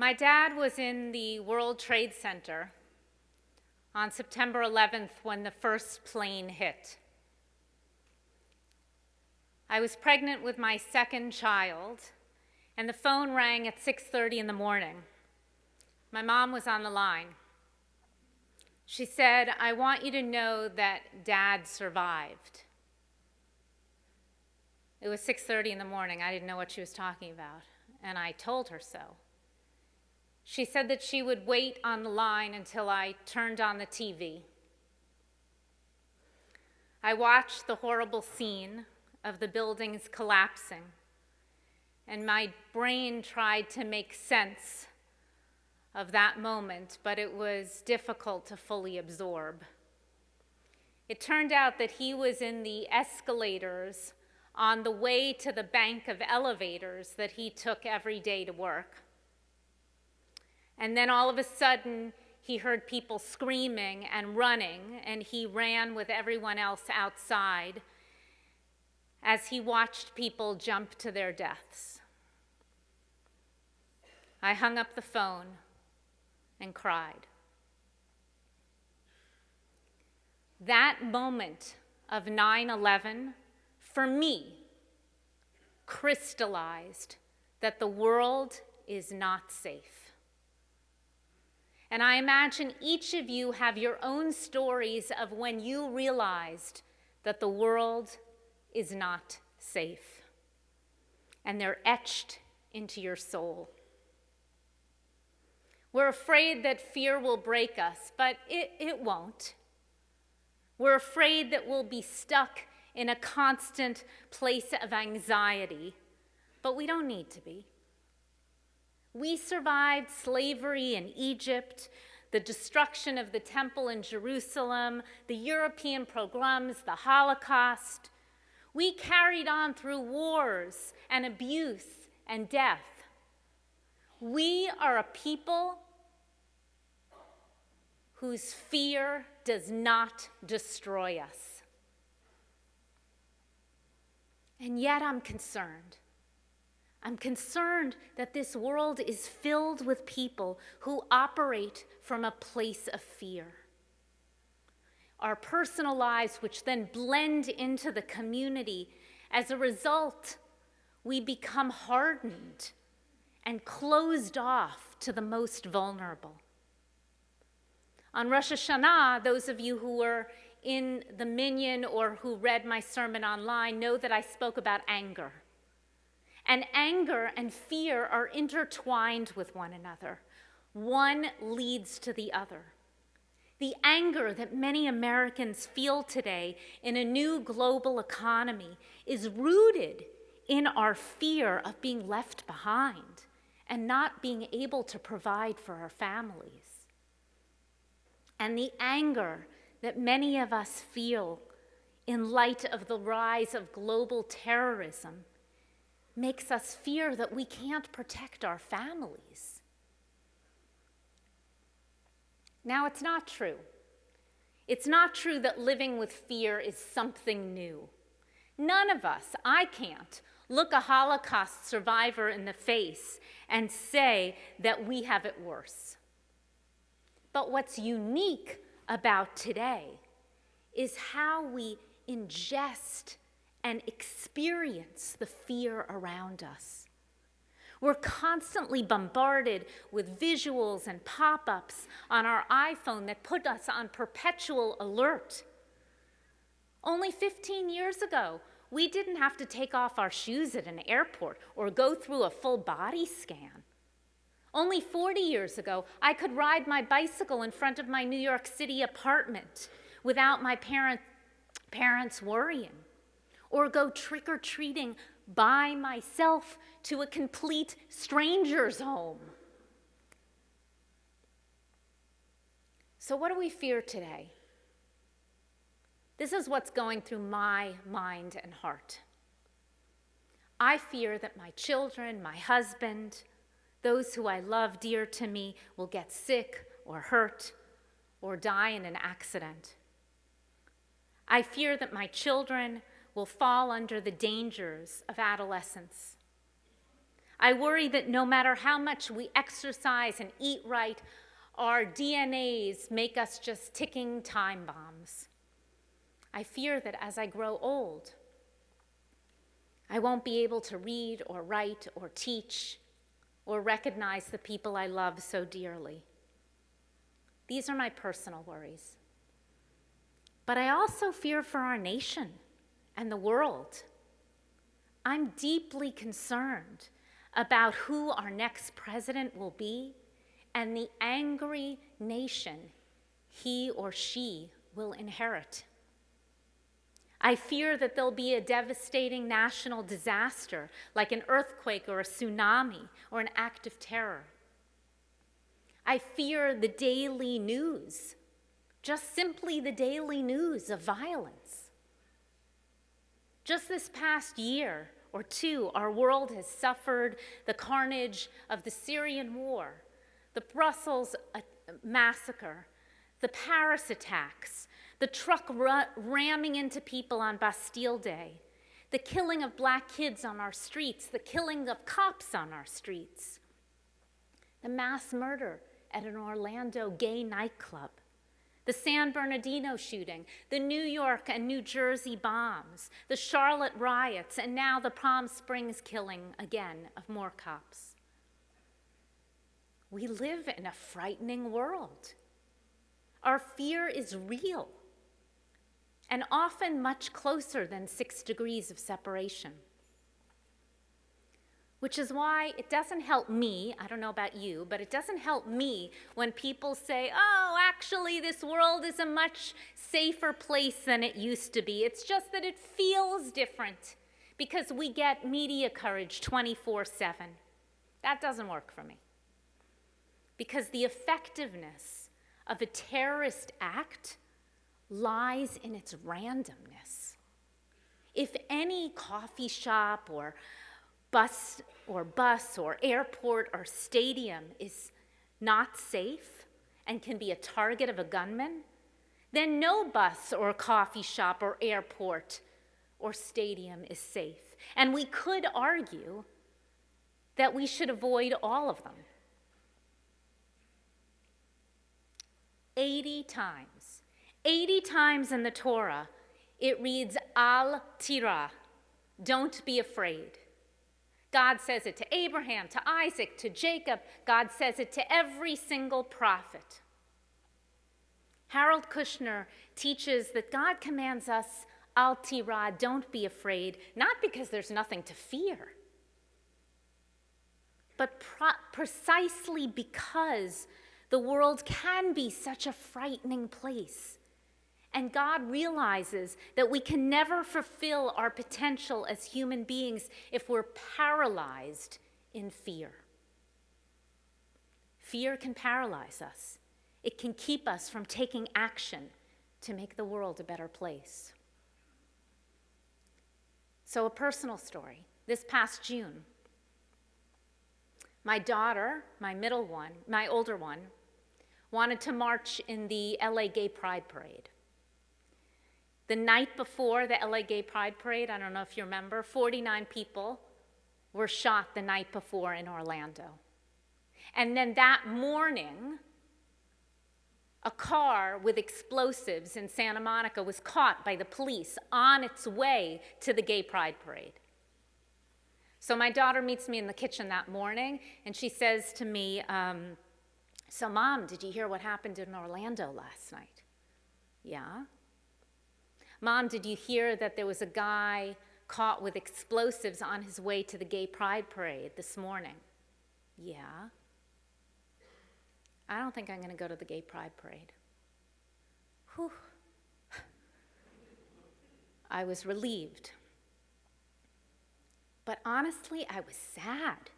My dad was in the World Trade Center on September 11th when the first plane hit. I was pregnant with my second child, and the phone rang at 6:30 in the morning. My mom was on the line. She said, "I want you to know that Dad survived." It was 6:30 in the morning. I didn't know what she was talking about, and I told her so. She said that she would wait on the line until I turned on the TV. I watched the horrible scene of the buildings collapsing, and my brain tried to make sense of that moment, but it was difficult to fully absorb. It turned out that he was in the escalators on the way to the bank of elevators that he took every day to work. And then all of a sudden, he heard people screaming and running, and he ran with everyone else outside as he watched people jump to their deaths. I hung up the phone and cried. That moment of 9/11, for me, crystallized that the world is not safe. And I imagine each of you have your own stories of when you realized that the world is not safe. And they're etched into your soul. We're afraid that fear will break us, but it won't. We're afraid that we'll be stuck in a constant place of anxiety, but we don't need to be. We survived slavery in Egypt, the destruction of the temple in Jerusalem, the European pogroms, the Holocaust. We carried on through wars and abuse and death. We are a people whose fear does not destroy us. And yet I'm concerned. I'm concerned that this world is filled with people who operate from a place of fear. Our personal lives, which then blend into the community, as a result, we become hardened and closed off to the most vulnerable. On Rosh Hashanah, those of you who were in the minyan or who read my sermon online know that I spoke about anger. And anger and fear are intertwined with one another. One leads to the other. The anger that many Americans feel today in a new global economy is rooted in our fear of being left behind and not being able to provide for our families. And the anger that many of us feel in light of the rise of global terrorism makes us fear that we can't protect our families. Now, it's not true. It's not true that living with fear is something new. None of us, I can't, look a Holocaust survivor in the face and say that we have it worse. But what's unique about today is how we ingest and experience the fear around us. We're constantly bombarded with visuals and pop-ups on our iPhone that put us on perpetual alert. Only 15 years ago, we didn't have to take off our shoes at an airport or go through a full body scan. Only 40 years ago, I could ride my bicycle in front of my New York City apartment without my parents worrying, or go trick-or-treating by myself to a complete stranger's home. So what do we fear today? This is what's going through my mind and heart. I fear that my children, my husband, those who I love dear to me will get sick or hurt or die in an accident. I fear that my children will fall under the dangers of adolescence. I worry that no matter how much we exercise and eat right, our DNAs make us just ticking time bombs. I fear that as I grow old, I won't be able to read or write or teach or recognize the people I love so dearly. These are my personal worries. But I also fear for our nation and the world. I'm deeply concerned about who our next president will be and the angry nation he or she will inherit. I fear that there'll be a devastating national disaster, like an earthquake or a tsunami or an act of terror. I fear the daily news, just simply the daily news of violence. Just this past year or two, our world has suffered the carnage of the Syrian war, the Brussels massacre, the Paris attacks, the truck ramming into people on Bastille Day, the killing of black kids on our streets, the killing of cops on our streets, the mass murder at an Orlando gay nightclub, the San Bernardino shooting, the New York and New Jersey bombs, the Charlotte riots, and now the Palm Springs killing again of more cops. We live in a frightening world. Our fear is real, and often much closer than 6 degrees of separation. Which is why it doesn't help me, I don't know about you, but it doesn't help me when people say, oh, actually this world is a much safer place than it used to be. It's just that it feels different because we get media coverage 24/7. That doesn't work for me. Because the effectiveness of a terrorist act lies in its randomness. If any coffee shop or bus or airport or stadium is not safe and can be a target of a gunman, then no bus or coffee shop or airport or stadium is safe. And we could argue that we should avoid all of them. 80 times in the Torah, it reads, Al tira, don't be afraid. God says it to Abraham, to Isaac, to Jacob. God says it to every single prophet. Harold Kushner teaches that God commands us, Al tira, don't be afraid, not because there's nothing to fear, but precisely because the world can be such a frightening place. And God realizes that we can never fulfill our potential as human beings if we're paralyzed in fear. Fear can paralyze us. It can keep us from taking action to make the world a better place. So a personal story. This past June, my daughter, my older one, wanted to march in the LA Gay Pride Parade. The night before the LA Gay Pride Parade, I don't know if you remember, 49 people were shot the night before in Orlando. And then that morning, a car with explosives in Santa Monica was caught by the police on its way to the Gay Pride Parade. So my daughter meets me in the kitchen that morning, and she says to me, so Mom, did you hear what happened in Orlando last night? Yeah. Mom, did you hear that there was a guy caught with explosives on his way to the Gay Pride Parade this morning? Yeah. I don't think I'm going to go to the Gay Pride Parade. Whew. I was relieved. But honestly, I was sad.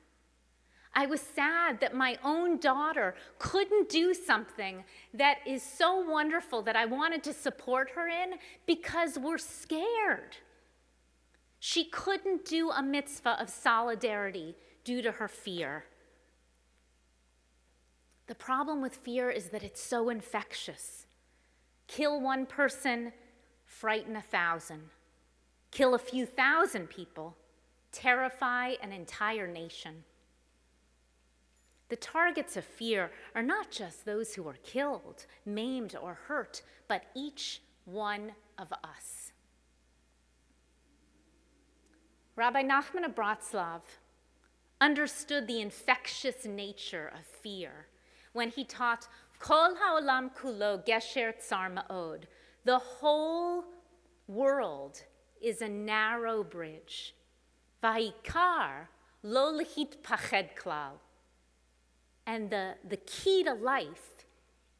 I was sad that my own daughter couldn't do something that is so wonderful that I wanted to support her in because we're scared. She couldn't do a mitzvah of solidarity due to her fear. The problem with fear is that it's so infectious. Kill one person, frighten 1,000. Kill a few thousand people, terrify an entire nation. The targets of fear are not just those who are killed, maimed, or hurt, but each one of us. Rabbi Nachman of Bratslav understood the infectious nature of fear when he taught Kol ha'olam kulo gesher tsar ma'od. The whole world is a narrow bridge. Va'ikar lo lehitpached klal. And the key to life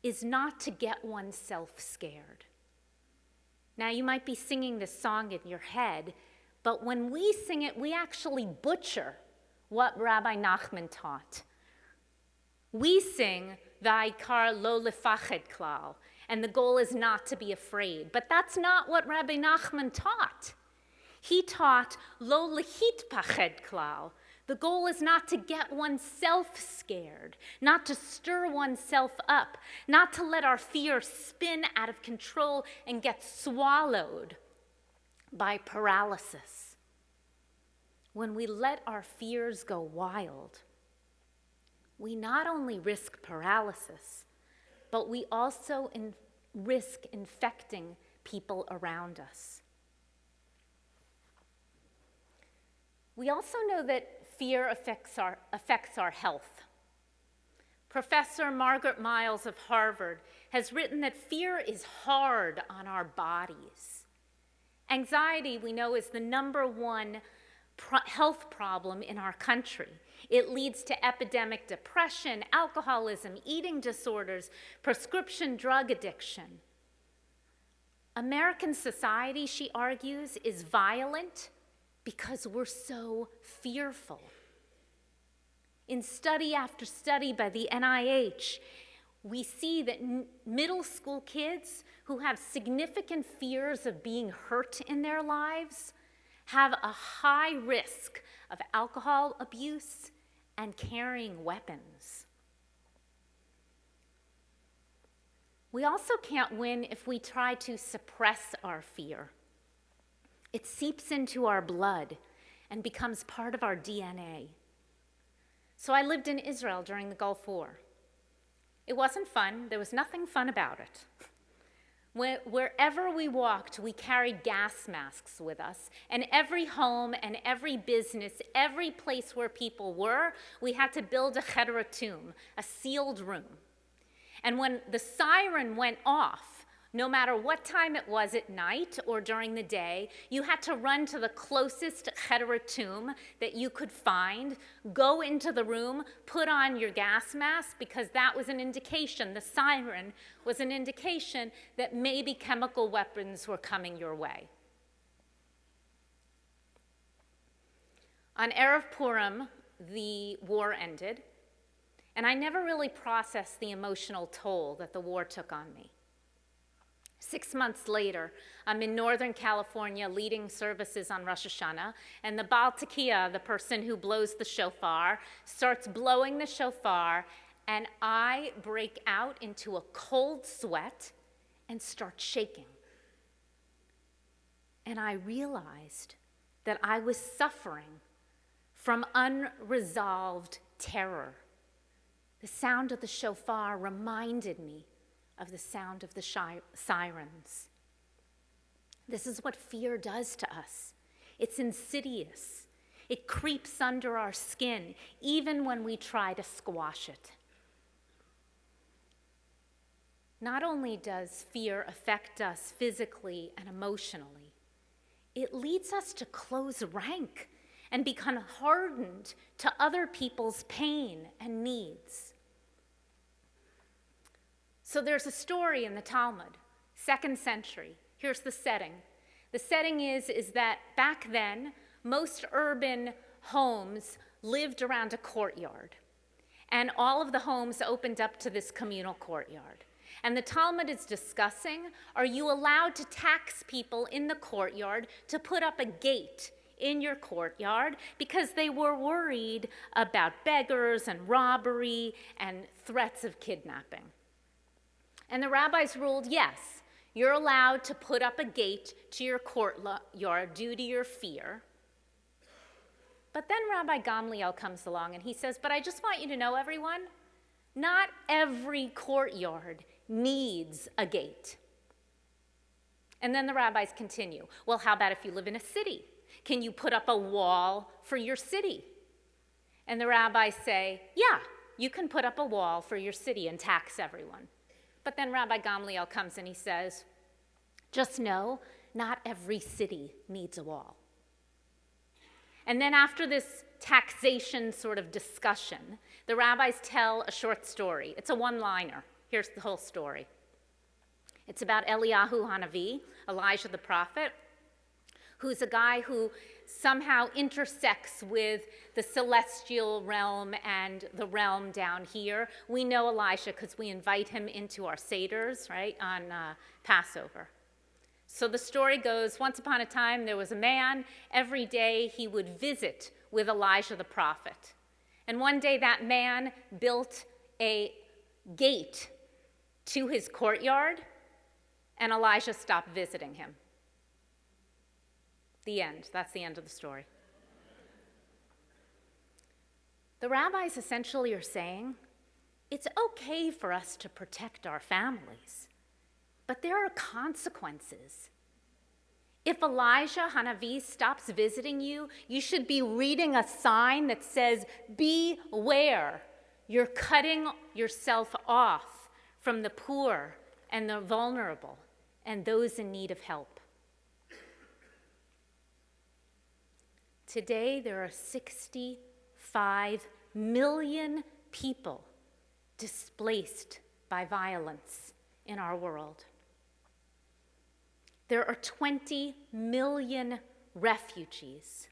is not to get oneself scared. Now, you might be singing this song in your head, but when we sing it, we actually butcher what Rabbi Nachman taught. We sing, Va'ikar lo lefached klal, and the goal is not to be afraid. But that's not what Rabbi Nachman taught. He taught, lo lehitpached klal. The goal is not to get oneself scared, not to stir oneself up, not to let our fear spin out of control and get swallowed by paralysis. When we let our fears go wild, we not only risk paralysis, but we also risk infecting people around us. We also know that fear affects our health. Professor Margaret Miles of Harvard has written that fear is hard on our bodies. Anxiety, we know, is the number one health problem in our country. It leads to epidemic depression, alcoholism, eating disorders, prescription drug addiction. American society, she argues, is violent because we're so fearful. In study after study by the NIH, we see that middle school kids who have significant fears of being hurt in their lives have a high risk of alcohol abuse and carrying weapons. We also can't win if we try to suppress our fear. It seeps into our blood and becomes part of our DNA. So I lived in Israel during the Gulf War. It wasn't fun. There was nothing fun about it. Wherever we walked, we carried gas masks with us. And every home and every business, every place where people were, we had to build a cheder tomb, a sealed room. And when the siren went off, no matter what time it was at night or during the day, you had to run to the closest cheder tomb that you could find, go into the room, put on your gas mask, because that was an indication, the siren was an indication that maybe chemical weapons were coming your way. On Erev Purim, the war ended, and I never really processed the emotional toll that the war took on me. 6 months later, I'm in Northern California leading services on Rosh Hashanah, and the Baal Tekiah, the person who blows the shofar, starts blowing the shofar, and I break out into a cold sweat and start shaking. And I realized that I was suffering from unresolved terror. The sound of the shofar reminded me of the sound of the sirens. This is what fear does to us. It's insidious. It creeps under our skin, even when we try to squash it. Not only does fear affect us physically and emotionally, it leads us to close rank and become hardened to other people's pain and needs. So there's a story in the Talmud, 2nd century. Here's the setting. The setting is that back then, most urban homes lived around a courtyard. And all of the homes opened up to this communal courtyard. And the Talmud is discussing, are you allowed to tax people in the courtyard to put up a gate in your courtyard because they were worried about beggars and robbery and threats of kidnapping? And the rabbis ruled, yes, you're allowed to put up a gate to your courtyard due to your fear. But then Rabbi Gamliel comes along and he says, but I just want you to know, everyone, not every courtyard needs a gate. And then the rabbis continue, well, how about if you live in a city? Can you put up a wall for your city? And the rabbis say, yeah, you can put up a wall for your city and tax everyone. But then Rabbi Gamliel comes and he says, just know, not every city needs a wall. And then after this taxation sort of discussion, the rabbis tell a short story. It's a one-liner. Here's the whole story. It's about Eliyahu Hanavi, Elijah the prophet, who's a guy who somehow intersects with the celestial realm and the realm down here. We know Elijah because we invite him into our seders, right, on Passover. So the story goes, once upon a time there was a man, every day he would visit with Elijah the prophet. And one day that man built a gate to his courtyard, and Elijah stopped visiting him. The end. That's the end of the story. The rabbis essentially are saying, it's okay for us to protect our families, but there are consequences. If Elijah Hanavi stops visiting you, you should be reading a sign that says, beware, you're cutting yourself off from the poor and the vulnerable and those in need of help. Today, there are 65 million people displaced by violence in our world. There are 20 million refugees,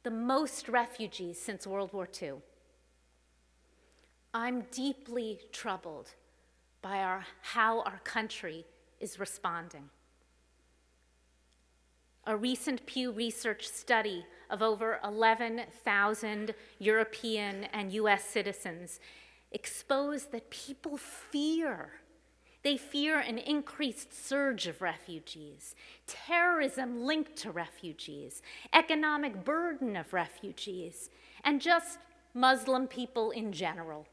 the most refugees since World War II. I'm deeply troubled by how our country is responding. A recent Pew Research study of over 11,000 European and US citizens exposed that people fear. They fear an increased surge of refugees, terrorism linked to refugees, economic burden of refugees, and just Muslim people in general.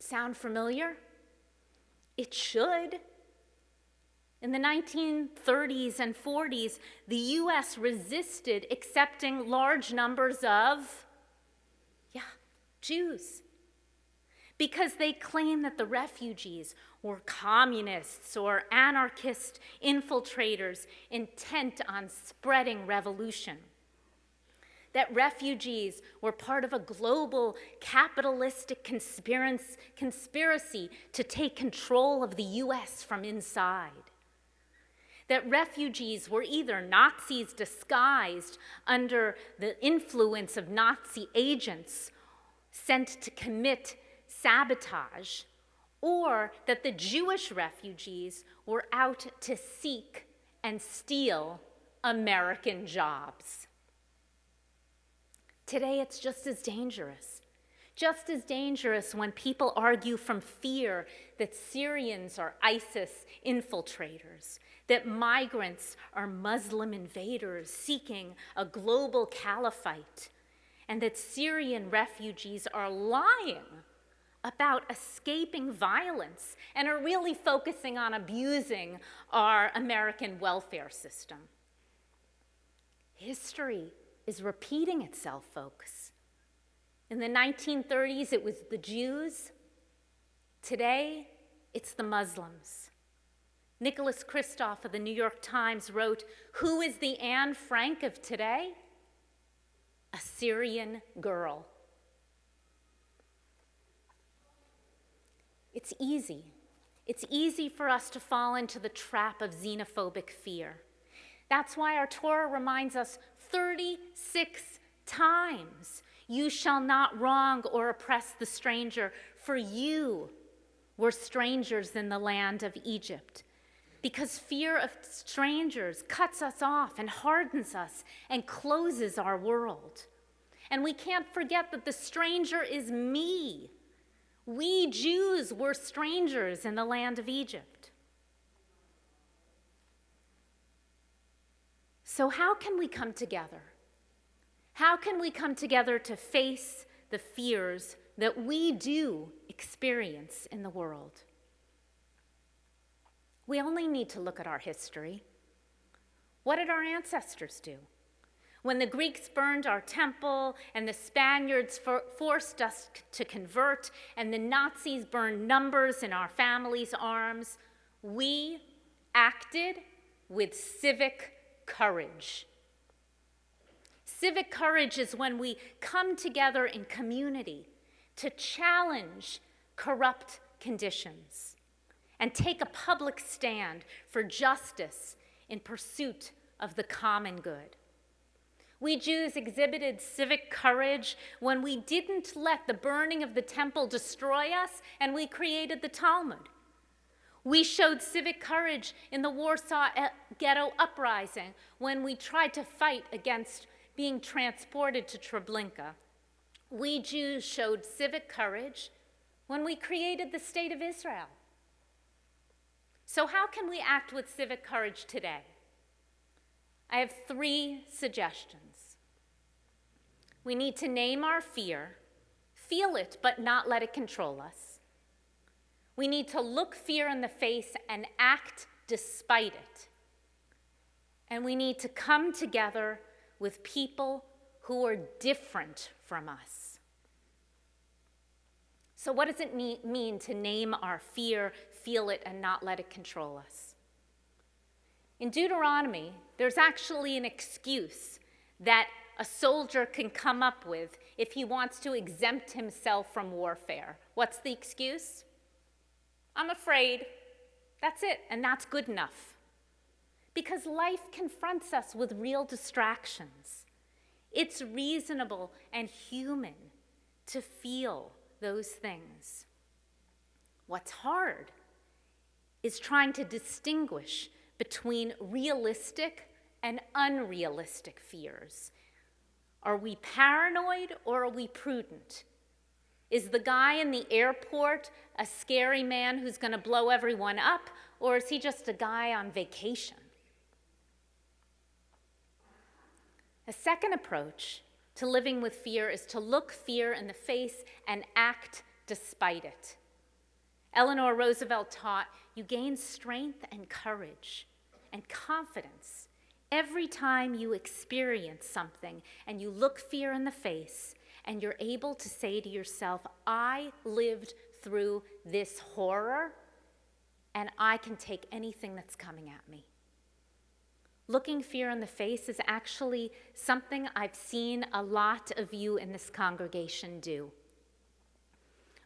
Sound familiar? It should. In the 1930s and 40s, the US resisted accepting large numbers of, Jews, because they claimed that the refugees were communists or anarchist infiltrators intent on spreading revolution. That refugees were part of a global capitalistic conspiracy to take control of the US from inside. That refugees were either Nazis disguised under the influence of Nazi agents sent to commit sabotage, or that the Jewish refugees were out to seek and steal American jobs. Today, it's just as dangerous. Just as dangerous when people argue from fear that Syrians are ISIS infiltrators, that migrants are Muslim invaders seeking a global caliphate, and that Syrian refugees are lying about escaping violence and are really focusing on abusing our American welfare system. History is repeating itself, folks. In the 1930s, it was the Jews. Today, it's the Muslims. Nicholas Kristof of the New York Times wrote, "Who is the Anne Frank of today? A Syrian girl." It's easy. It's easy for us to fall into the trap of xenophobic fear. That's why our Torah reminds us 36 times, "You shall not wrong or oppress the stranger, for you were strangers in the land of Egypt." Because fear of strangers cuts us off and hardens us and closes our world. And we can't forget that the stranger is me. We Jews were strangers in the land of Egypt. So how can we come together? How can we come together to face the fears that we do experience in the world? We only need to look at our history. What did our ancestors do? When the Greeks burned our temple and the Spaniards forced us to convert and the Nazis burned numbers in our families' arms, we acted with civic courage. Civic courage is when we come together in community to challenge corrupt conditions and take a public stand for justice in pursuit of the common good. We Jews exhibited civic courage when we didn't let the burning of the temple destroy us and we created the Talmud. We showed civic courage in the Warsaw Ghetto Uprising when we tried to fight against being transported to Treblinka. We Jews showed civic courage when we created the State of Israel. So how can we act with civic courage today? I have 3 suggestions. We need to name our fear, feel it, but not let it control us. We need to look fear in the face and act despite it. And we need to come together with people who are different from us. So what does it mean to name our fear, feel it, and not let it control us? In Deuteronomy, there's actually an excuse that a soldier can come up with if he wants to exempt himself from warfare. What's the excuse? I'm afraid. That's it, and that's good enough. Because life confronts us with real distractions. It's reasonable and human to feel those things. What's hard is trying to distinguish between realistic and unrealistic fears. Are we paranoid or are we prudent? Is the guy in the airport a scary man who's going to blow everyone up, or is he just a guy on vacation? A second approach to living with fear is to look fear in the face and act despite it. Eleanor Roosevelt taught, you gain strength and courage and confidence every time you experience something and you look fear in the face and you're able to say to yourself, I lived through this horror and I can take anything that's coming at me. Looking fear in the face is actually something I've seen a lot of you in this congregation do.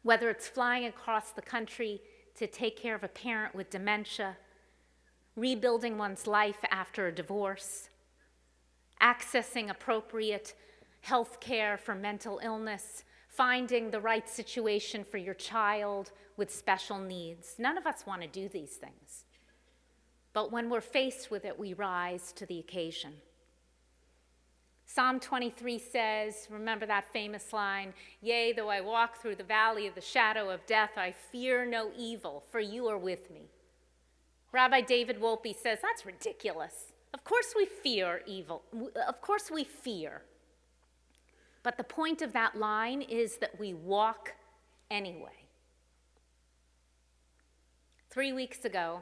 Whether it's flying across the country to take care of a parent with dementia, rebuilding one's life after a divorce, accessing appropriate health care for mental illness, finding the right situation for your child with special needs. None of us want to do these things. But when we're faced with it, we rise to the occasion. Psalm 23 says, remember that famous line, yea, though I walk through the valley of the shadow of death, I fear no evil, for you are with me. Rabbi David Wolpe says, that's ridiculous. Of course we fear evil. Of course we fear. But the point of that line is that we walk anyway. 3 weeks ago,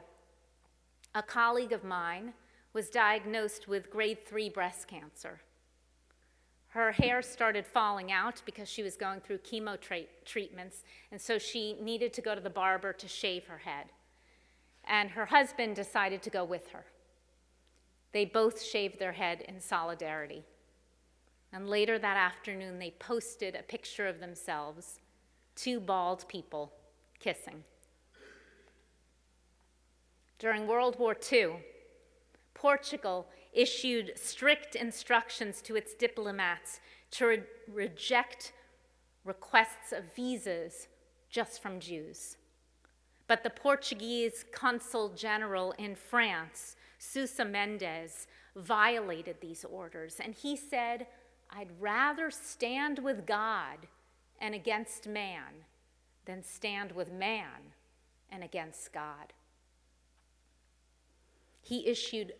a colleague of mine was diagnosed with grade 3 breast cancer. Her hair started falling out because she was going through chemo treatments, and so she needed to go to the barber to shave her head. And her husband decided to go with her. They both shaved their head in solidarity. And later that afternoon, they posted a picture of themselves, 2 bald people kissing. During World War II, Portugal issued strict instructions to its diplomats to reject requests of visas just from Jews. But the Portuguese consul general in France, Sousa Mendes, violated these orders, and he said, I'd rather stand with God and against man than stand with man and against God. He issued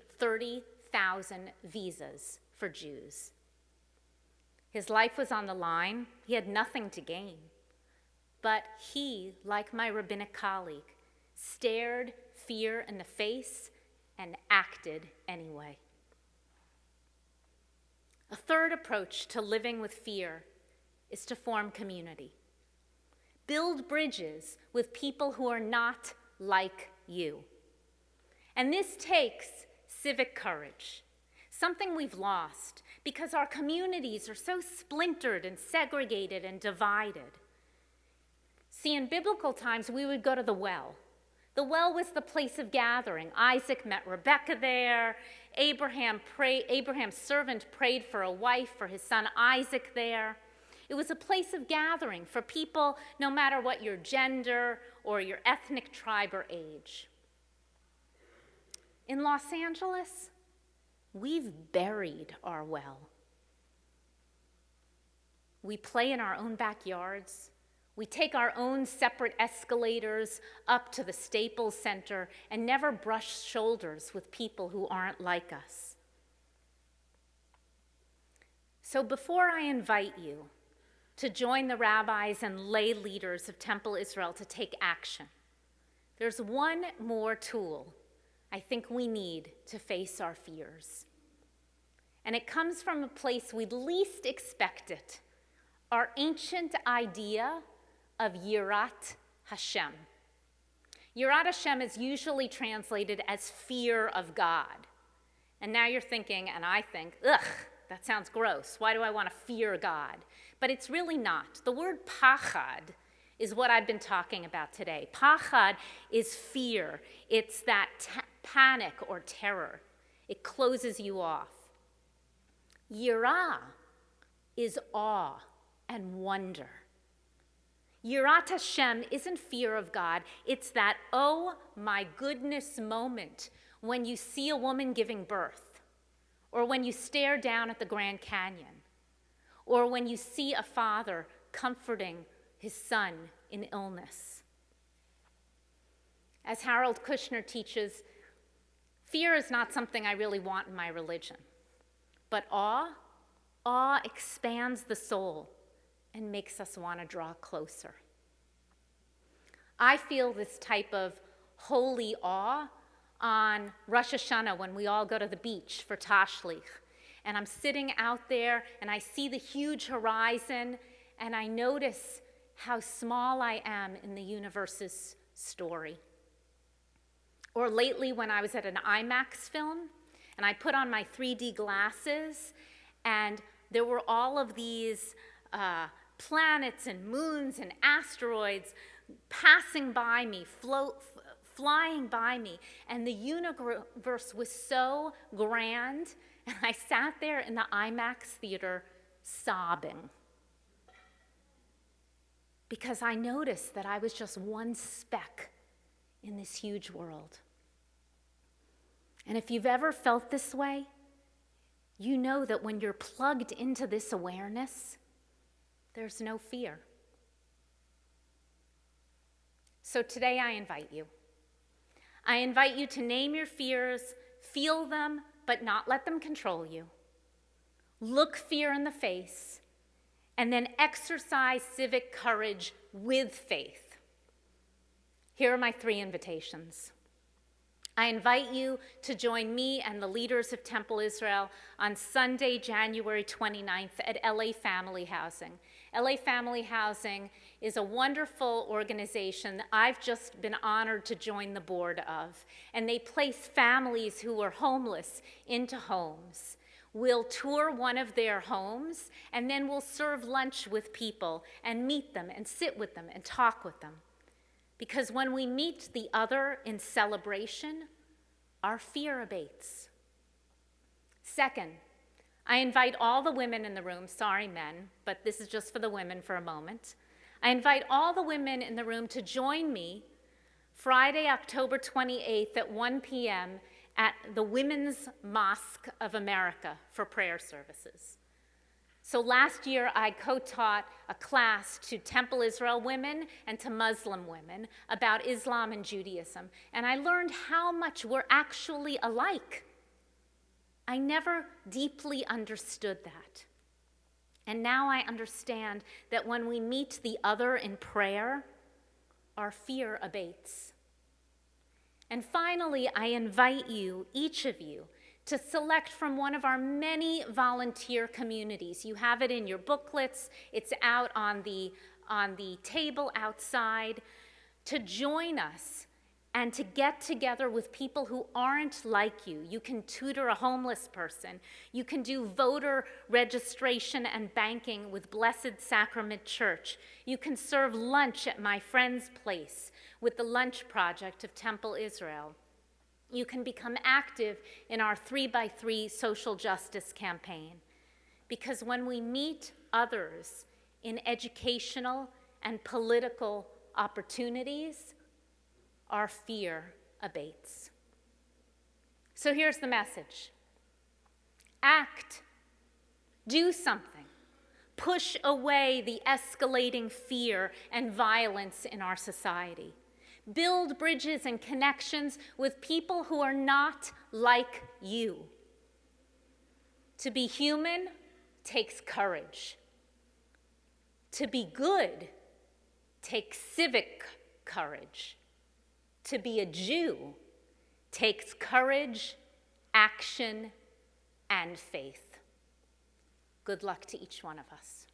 20,000 visas for Jews. His life was on the line. He had nothing to gain. But he, like my rabbinic colleague, stared fear in the face and acted anyway. A third approach to living with fear is to form community. Build bridges with people who are not like you. And this takes civic courage, something we've lost because our communities are so splintered and segregated and divided. See, in biblical times, we would go to the well. The well was the place of gathering. Isaac met Rebekah there. Abraham's servant prayed for a wife for his son Isaac there. It was a place of gathering for people no matter what your gender or your ethnic tribe or age. In Los Angeles, we've buried our well. We play in our own backyards. We take our own separate escalators up to the Staples Center and never brush shoulders with people who aren't like us. So before I invite you to join the rabbis and lay leaders of Temple Israel to take action, there's one more tool I think we need to face our fears. And it comes from a place we'd least expect it, our ancient idea of Yirat Hashem. Yirat Hashem is usually translated as fear of God. And now you're thinking, and I think, ugh, that sounds gross. Why do I want to fear God? But it's really not. The word pachad is what I've been talking about today. Pachad is fear. It's that panic or terror. It closes you off. Yirah is awe and wonder. Yirat Hashem isn't fear of God. It's that, oh my goodness moment when you see a woman giving birth, or when you stare down at the Grand Canyon, or when you see a father comforting his son in illness. As Harold Kushner teaches, fear is not something I really want in my religion, but awe expands the soul and makes us want to draw closer. I feel this type of holy awe on Rosh Hashanah when we all go to the beach for Tashlich. And I'm sitting out there and I see the huge horizon and I notice how small I am in the universe's story. Or lately when I was at an IMAX film and I put on my 3D glasses and there were all of these planets and moons and asteroids passing by me, flying by me, and the universe was so grand, and I sat there in the IMAX theater sobbing because I noticed that I was just one speck in this huge world. And if you've ever felt this way, you know that when you're plugged into this awareness, there's no fear. So today I invite you. I invite you to name your fears, feel them, but not let them control you. Look fear in the face, and then exercise civic courage with faith. Here are my 3 invitations. I invite you to join me and the leaders of Temple Israel on Sunday, January 29th at LA Family Housing. LA Family Housing is a wonderful organization that I've just been honored to join the board of. And they place families who are homeless into homes. We'll tour one of their homes, and then we'll serve lunch with people and meet them and sit with them and talk with them. Because when we meet the other in celebration, our fear abates. Second, I invite all the women in the room, sorry men, but this is just for the women for a moment. I invite all the women in the room to join me Friday, October 28th at 1 p.m. at the Women's Mosque of America for prayer services. So last year, I co-taught a class to Temple Israel women and to Muslim women about Islam and Judaism, and I learned how much we're actually alike. I never deeply understood that. And now I understand that when we meet the other in prayer, our fear abates. And finally, I invite you, each of you, to select from one of our many volunteer communities. You have it in your booklets. It's out on the table outside, to join us and to get together with people who aren't like you. You can tutor a homeless person. You can do voter registration and banking with Blessed Sacrament Church. You can serve lunch at my friend's place with the Lunch Project of Temple Israel. You can become active in our 3x3 social justice campaign. Because when we meet others in educational and political opportunities, our fear abates. So here's the message. Act. Do something. Push away the escalating fear and violence in our society. Build bridges and connections with people who are not like you. To be human takes courage. To be good takes civic courage. To be a Jew takes courage, action, and faith. Good luck to each one of us.